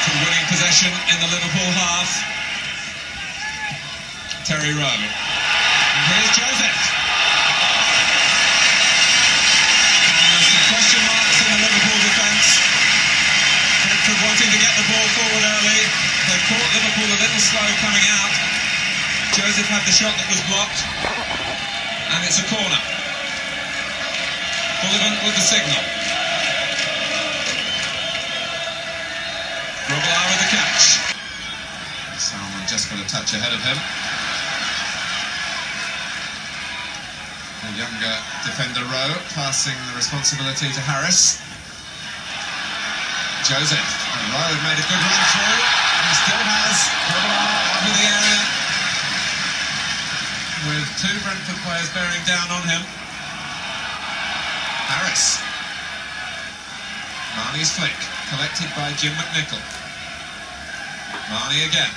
to winning possession in the Liverpool half. Terry Rowe. And here's Joseph. And there's some question marks in the Liverpool defence. Brentford wanting to get the ball forward early. They caught Liverpool a little slow coming out. Joseph had the shot that was blocked. And it's a corner. Sullivan with the signal. Robillard with the catch. Salman just got a touch ahead of him. The younger defender Rowe passing the responsibility to Harris. Joseph. And Rowe made a good run through. And he still has Robillard out of the area, with two Brentford players bearing down on him. Harris. Marnie's flick, collected by Jim McNichol. Marnie again.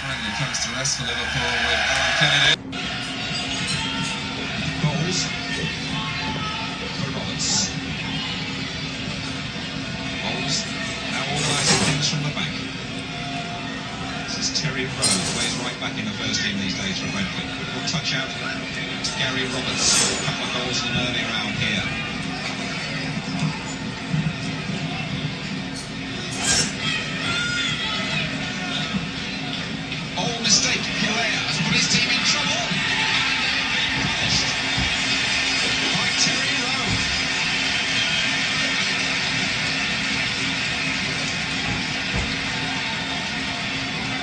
Finally comes to rest for Liverpool with Alan Kennedy. Goals for Roberts. Bowles now organising things from the back. This is Terry Rowe, plays right back in the first team these days for Brentford. Good touch out to Gary Roberts. A couple of goals in an early round here. Oh, mistake. Hilaire has put his team in trouble. And punished by Terry Rowe.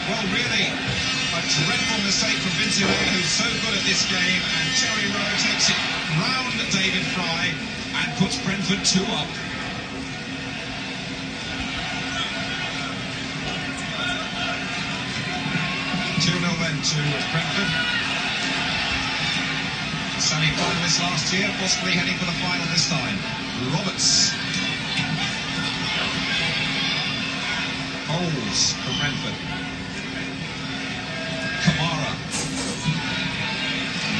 Well, really, a dreadful mistake from Vince Hilaire, who's so good at this game, and Terry Rowe takes it round David Fry and puts Brentford 2 up. Then to Brentford. Semi-finalists last year, possibly heading for the final this time. Roberts. Bowles for Brentford. Kamara.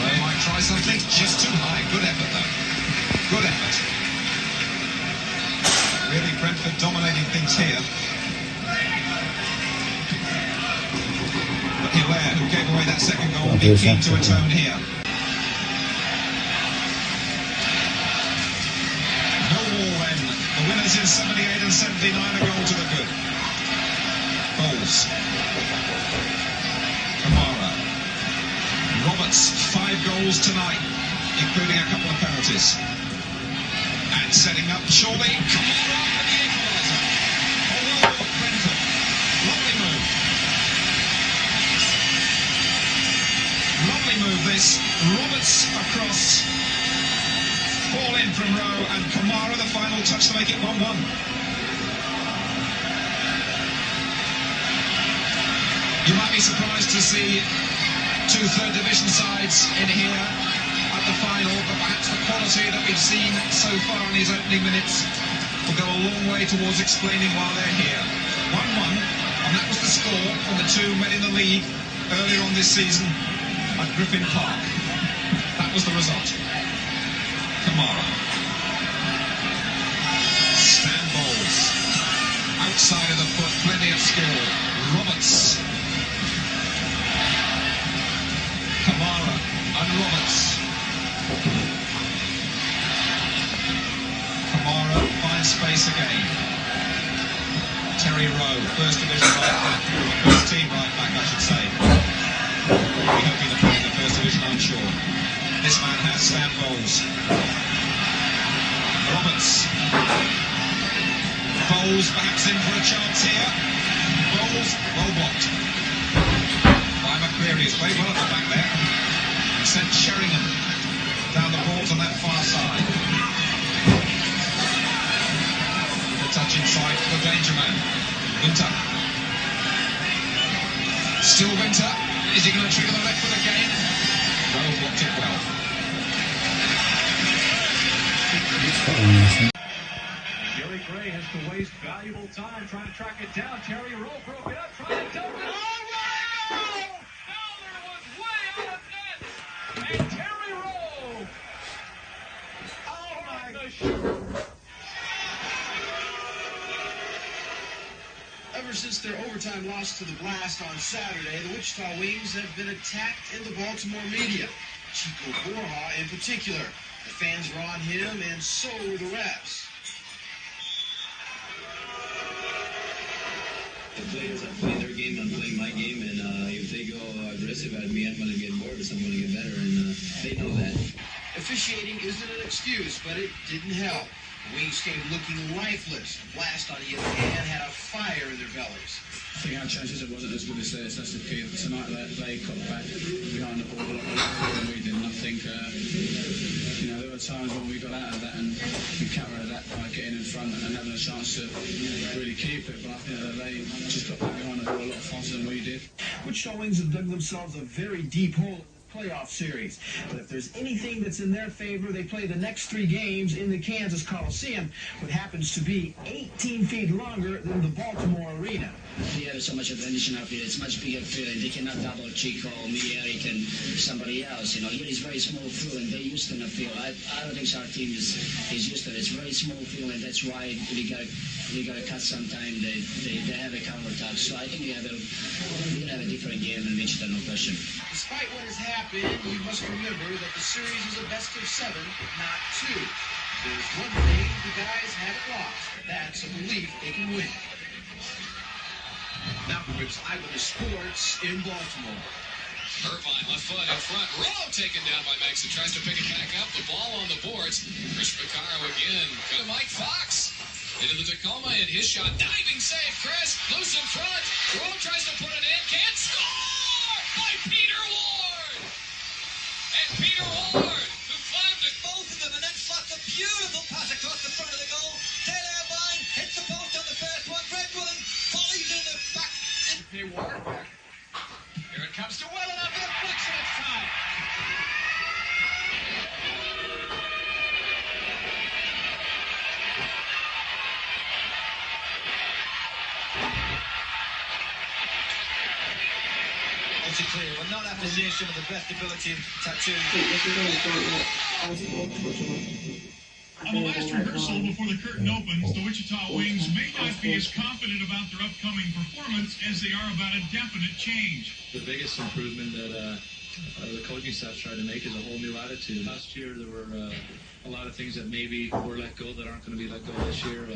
Rowe might try something, just too high. Good effort though. Good effort. Really Brentford dominating things here. Hilaire, who gave away that second goal, will be keen to atone here. No more then. The winners in 78 and 79, a goal to the good. Bowles. Kamara. Roberts, 5 goals tonight, including a couple of penalties. And setting up surely. Kamara for the equaliser. Oh, Brentford. Lovely move. Lovely move this. Roberts across. Ball in from Rowe, and Kamara the final touch to make it 1-1. You might be surprised to see 2 third division sides in here at the final, but perhaps the quality that we've seen so far in these opening minutes will go a long way towards explaining why they're here. 1-1, and that was the score from the 2 men in the league earlier on this season at Griffin Park. That was the result. Kamara. Stan Bowles. Outside of the foot, plenty of skill. Roberts. Kamara and Roberts. Kamara finds space again. Terry Rowe, first division right back. First team right back, I should say. We'll be hoping to play in the first division, I'm sure. This man has Stan Bowles. Roberts. Bowles perhaps in for a chance here. Bowles, well blocked. By McCreary, he's played well at the back there. He sent Sheringham down the balls on that far side. The touch inside for the danger man. Winter. Still Winter. Is he going to trigger the left foot again? Rowe blocked it well. Jerry Gray has to waste valuable time trying to track it down. Terry Rowe broke it up, trying to dump it. Oh, Fowler was way out of net. And Terry Rowe Ever since their overtime loss to the Blast on Saturday, the Wichita Wings have been attacked in the Baltimore media. Chico Borja in particular. The fans were on him, and so were the refs. The players are playing their game, I'm playing my game, and if they go aggressive at me, I'm going to get worse, I'm going to get better, and they know that. Officiating isn't an excuse, but it didn't help. The Wings came looking lifeless. Blast, on the other hand, had a fire in their bellies. I think our chances wasn't as good as theirs. That's the key. Tonight they cut back behind the ball a lot more than we did, and I think there were times when we got out of that and we countered that by getting in front and having a chance to really keep it. But they just got back behind the ball a lot faster than we did. Wichita Wings have dug themselves a very deep hole playoff series. But if there's anything that's in their favor, they play the next 3 games in the Kansas Coliseum, what happens to be 18 feet longer than the Baltimore Arena. We have so much advantage in our field. It's much bigger field, and they cannot double Chico, me, Eric, and somebody else. Here it's very small field, and they're used to the field. I don't think our team is used to it. It's very small field, and that's why we got to cut some time. They have a counterattack. So I think we're gonna have a different game in Wichita, no question. Despite what has happened, you must remember that the series is a best of 7, not 2. There's one thing the guys haven't lost. That's a belief they can win. Now for Ribs Eyewitness Sports in Baltimore. Irvine, left foot in front. Rowe taken down by Megson. Tries to pick it back up. The ball on the boards. Chris Vaccaro again. To Mike Fox. Into the Tacoma, and his shot. Diving save, Chris. Loose in front. Rowe tries to put it in. Can't score! By Peter Ward! And Peter Ward, who climbed it. Both of them, and then slots a beautiful pass across the front of the goal. Taylor Irvine hits the post on the first one. Greg Willen volleys in the back. Hey, Ward back. Here it comes to well enough. And a deflection, it's time. Clear, but not after seeing some of the best ability in tattoo. On the last rehearsal before the curtain opens, the Wichita Wings may not be as confident about their upcoming performance as they are about a definite change. The biggest improvement that the coaching staff tried to make is a whole new attitude. Last year there were a lot of things that maybe were let go that aren't going to be let go this year,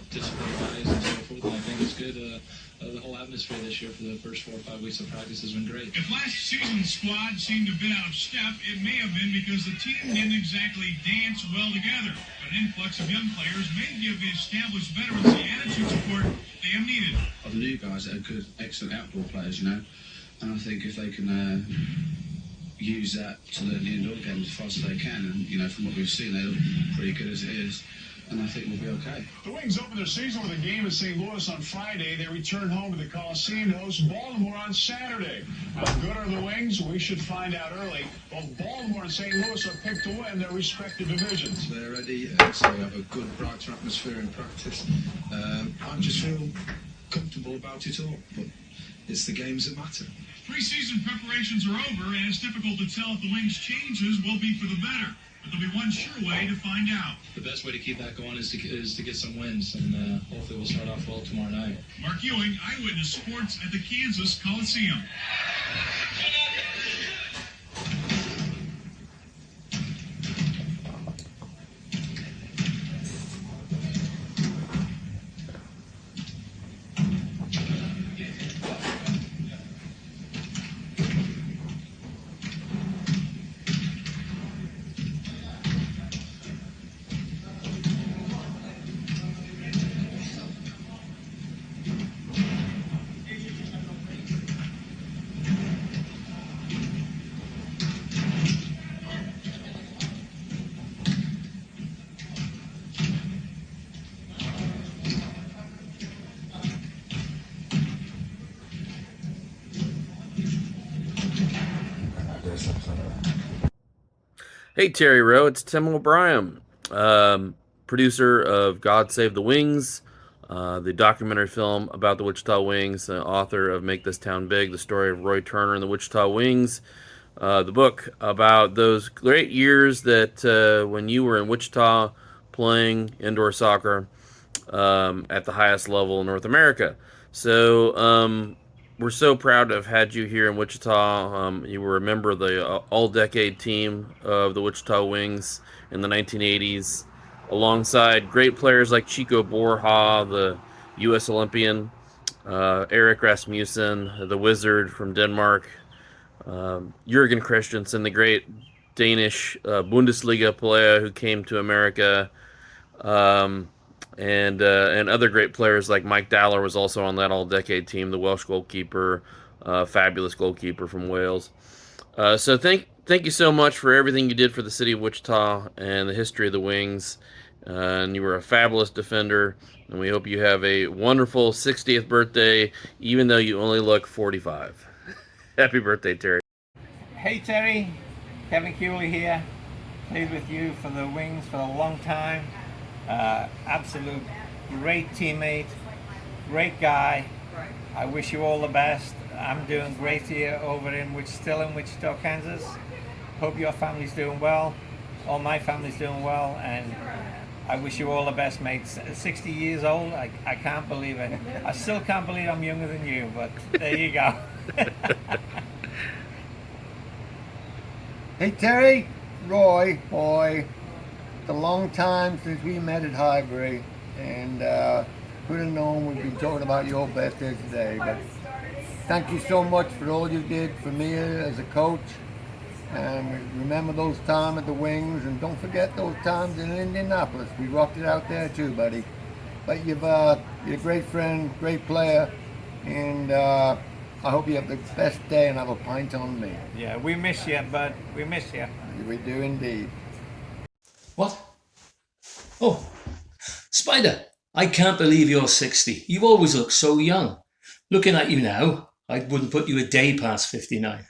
discipline-wise and so forth. And I think it's good. The whole atmosphere this year for the first 4 or 5 weeks of practice has been great. If last season's squad seemed a bit out of step, it may have been because the team didn't exactly dance well together. But an influx of young players may give the established veterans the attitude support they have needed. The new guys are good, excellent outdoor players, and I think if they can use that to learn the indoor game as fast as they can, and from what we've seen, they look pretty good as it is. And I think we'll be okay. The Wings opened their season with a game in St. Louis on Friday. They return home to the Coliseum to host Baltimore on Saturday. How good are the Wings? We should find out early. Both Baltimore and St. Louis are picked to win their respective divisions. They're ready, so we have a good, brighter atmosphere in practice. I just feel comfortable about it all, but it's the games that matter. Preseason preparations are over, and it's difficult to tell if the Wings' changes will be for the better. But there'll be one sure way to find out. The best way to keep that going is to get some wins, and hopefully we'll start off well tomorrow night. Mark Ewing, Eyewitness Sports at the Kansas Coliseum. Hey, Terry Rowe, it's Tim O'Brien, producer of God Save the Wings, the documentary film about the Wichita Wings, author of Make This Town Big, the story of Roy Turner and the Wichita Wings, the book about those great years that when you were in Wichita playing indoor soccer at the highest level in North America. So we're so proud to have had you here in Wichita. You were a member of the all-decade team of the Wichita Wings in the 1980s, alongside great players like Chico Borja, the U.S. Olympian, Erik Rasmussen, the Wizard from Denmark, Jurgen Christensen, the great Danish Bundesliga player who came to America, um, and other great players like Mike Dowler was also on that all-decade team, the Welsh goalkeeper, fabulous goalkeeper from Wales. So thank you so much for everything you did for the city of Wichita and the history of the Wings. And you were a fabulous defender, and we hope you have a wonderful 60th birthday, even though you only look 45. Happy birthday, Terry. Hey Terry, Kevin Cooley here. Played with you for the Wings for a long time. Absolute great teammate, great guy. I wish you all the best. I'm doing great here over still in Wichita, Kansas. Hope your family's doing well. All my family's doing well, and I wish you all the best, mate. 60 years old, I can't believe it. I still can't believe I'm younger than you, but there you go. Hey Terry, Roy, boy, it's a long time since we met at Highbury, and could have known we'd be talking about your birthday today, but thank you so much for all you did for me as a coach, and remember those times at the Wings, and don't forget those times in Indianapolis. We rocked it out there too, buddy. But you're a great friend, great player, and I hope you have the best day and have a pint on me. Yeah, we miss you, bud. We miss you. We do indeed. What? Oh, Spider, I can't believe you're 60. You always look so young. Looking at you now, I wouldn't put you a day past 59.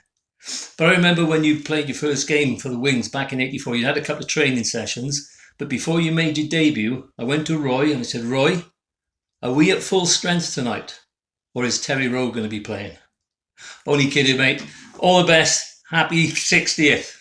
But I remember when you played your first game for the Wings back in '84, you had a couple of training sessions, but before you made your debut, I went to Roy and I said, Roy, are we at full strength tonight? Or is Terry Rowe going to be playing? Only kidding, mate. All the best. Happy 60th.